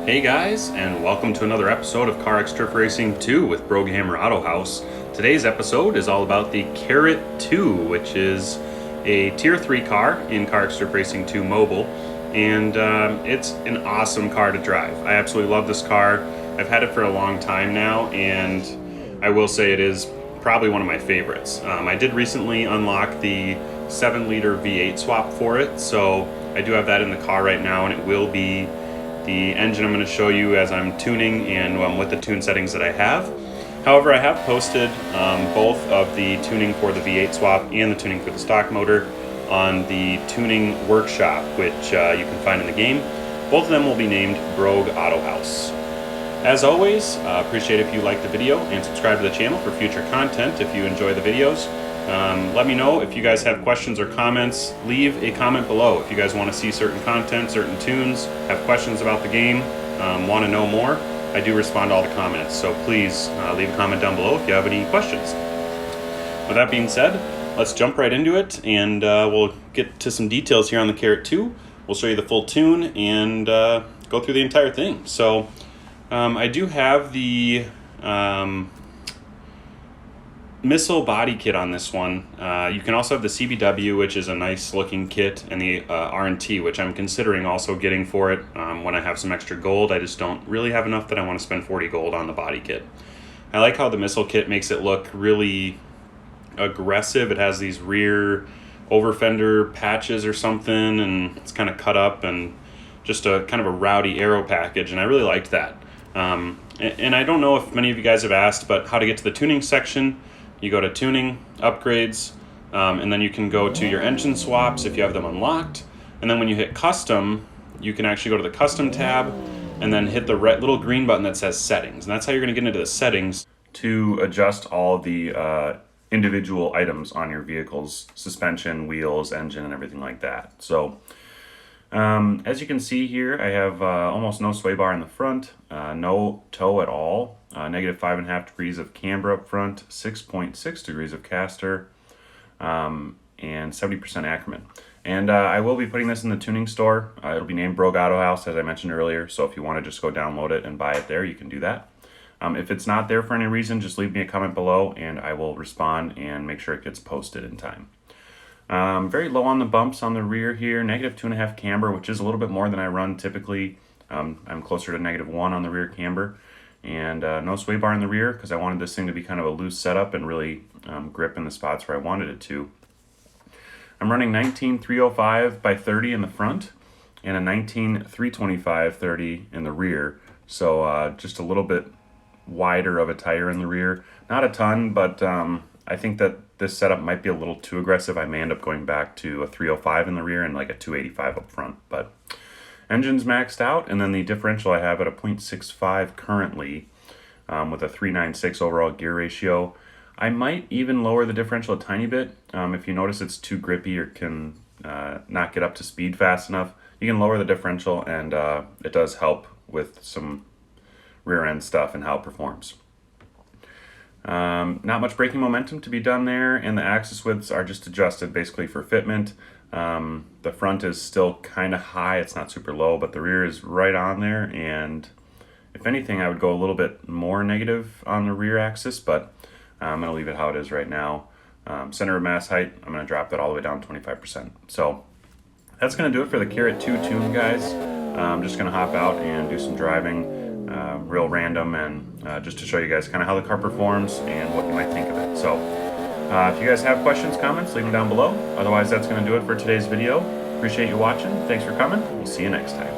Hey guys, and welcome to another episode of CarX Turf Racing 2 with BrogAutohaus. Today's episode is all about the CarX 2, which is a Tier 3 car in CarX Turf Racing 2 Mobile, and it's an awesome car to drive. I absolutely love this car. I've had it for a long time now, and I will say it is probably one of my favorites. I did recently unlock the 7-liter V8 swap for it, so I do have that in the car right now, and it will be the engine I'm going to show you as I'm tuning and with the tune settings that I have. However, I have posted both of the tuning for the V8 swap and the tuning for the stock motor on the tuning workshop, which you can find in the game. Both of them will be named BrogAutohaus. As always, appreciate if you like the video and subscribe to the channel for future content if you enjoy the videos. Let me know if you guys have questions or comments. Leave a comment below if you guys want to see certain content, certain tunes, have questions about the game, want to know more. I do respond to all the comments, so please leave a comment down below if you have any questions. With that being said, let's jump right into it, and we'll get to some details here on the CarX 2. We'll show you the full tune and go through the entire thing. So I do have the missile body kit on this one. You can also have the CBW, which is a nice looking kit, and the R&T, which I'm considering also getting for it when I have some extra gold. I just don't really have enough that I want to spend 40 gold on the body kit. I like how the missile kit makes it look really aggressive. It has these rear over fender patches or something, and it's kind of cut up and just a kind of a rowdy aero package, and I really liked that. And I don't know if many of you guys have asked, but how to get to the tuning section. You go to tuning, upgrades, and then you can go to your engine swaps if you have them unlocked. And then when you hit custom, you can actually go to the custom tab and then hit the little green button that says settings. And that's how you're going to get into the settings to adjust all the individual items on your vehicle's suspension, wheels, engine, and everything like that. So as you can see here, I have almost no sway bar in the front, no toe at all. Negative 5.5 degrees of camber up front, 6.6 degrees of caster, and 70% Ackerman. And I will be putting this in the tuning store. It'll be named BrogAutohaus, as I mentioned earlier, so if you want to just go download it and buy it there, you can do that. If it's not there for any reason, just leave me a comment below, and I will respond and make sure it gets posted in time. Very low on the bumps on the rear here, negative 2.5 camber, which is a little bit more than I run typically. I'm closer to negative 1 on the rear camber. And no sway bar in the rear because I wanted this thing to be kind of a loose setup and really grip in the spots where I wanted it to. I'm running 19.305 by 30 in the front and a 19.325/30 in the rear. So just a little bit wider of a tire in the rear. Not a ton, but I think that this setup might be a little too aggressive. I may end up going back to a 305 in the rear and like a 285 up front, but engine's maxed out, and then the differential I have at a 0.65 currently with a 396 overall gear ratio. I might even lower the differential a tiny bit. If you notice it's too grippy or can not get up to speed fast enough, you can lower the differential, and it does help with some rear end stuff and how it performs. Not much braking momentum to be done there, and the axis widths are just adjusted basically for fitment. The front is still kind of high, it's not super low, but the rear is right on there, and if anything I would go a little bit more negative on the rear axis, but I'm going to leave it how it is right now. Center of mass height, I'm going to drop that all the way down 25%. So that's going to do it for the CarX 2 tune, guys. I'm just going to hop out and do some driving, real random, and just to show you guys kind of how the car performs and what you might think of it. So if you guys have questions, comments, leave them down below. Otherwise, that's going to do it for today's video. Appreciate you watching. Thanks for coming. We'll see you next time.